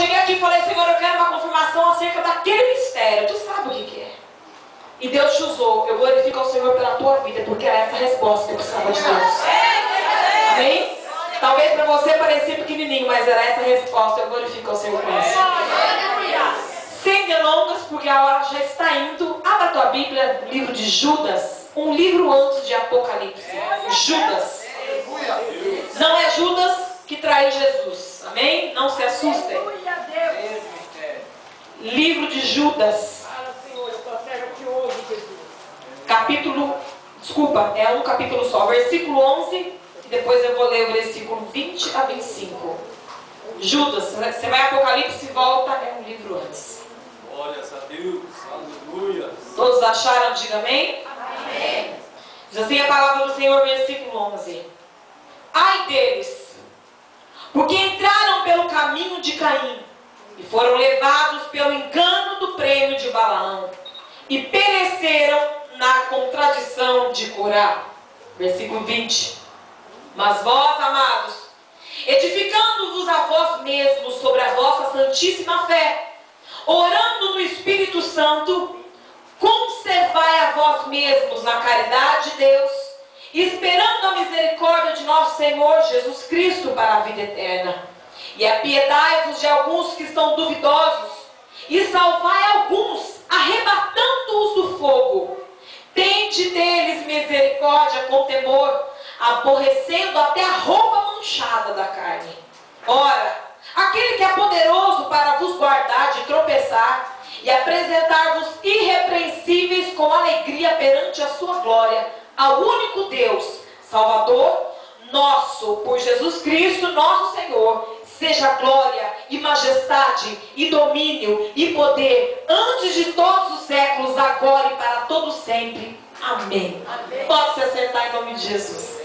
cheguei aqui e falei, Senhor, eu quero uma confirmação acerca daquele mistério. Tu sabe o que é. E Deus te usou. Eu glorifico ao Senhor pela tua vida, porque era essa resposta que eu precisava de Deus. Amém? Talvez para você parecia pequenininho, mas era essa resposta. Eu glorifico ao Senhor por isso. Sem delongas, porque a hora já está indo. Abra a tua Bíblia, livro de Judas. Um livro antes de Apocalipse. Judas. Não é Judas que traiu Jesus. Amém? Não se assustem. Livro de Judas. Capítulo, desculpa, é um capítulo só. Versículo 11. E depois eu vou ler o versículo 20 a 25. Judas, você vai a Apocalipse e volta, é um livro antes. Glórias a Deus, aleluia. Todos acharam? Diga amém? Amém. Diz assim a palavra do Senhor, versículo 11. Ai deles, porque entraram pelo caminho de Caim e foram levados pelo engano do prêmio de Balaão e pereceram na contradição de Corá. Versículo 20. Mas vós, amados, edificando-vos a vós mesmos sobre a vossa santíssima fé, orando no Espírito Santo, conservai a vós mesmos na caridade de Deus, esperando a misericórdia de nosso Senhor Jesus Cristo para a vida eterna. E apiedai-vos de alguns que estão duvidosos, e salvai alguns, arrebatando-os do fogo. Tende deles misericórdia com temor, aborrecendo até a roupa manchada da carne. Ora, aquele que é poderoso para vos guardar de tropeçar e apresentar-vos irrepreensíveis com alegria perante a sua glória, ao único Deus, Salvador nosso, por Jesus Cristo, nosso Senhor, seja glória e majestade e domínio e poder antes de todos os séculos, agora e para todo sempre. Amém. Amém. Pode se acertar em nome de Jesus.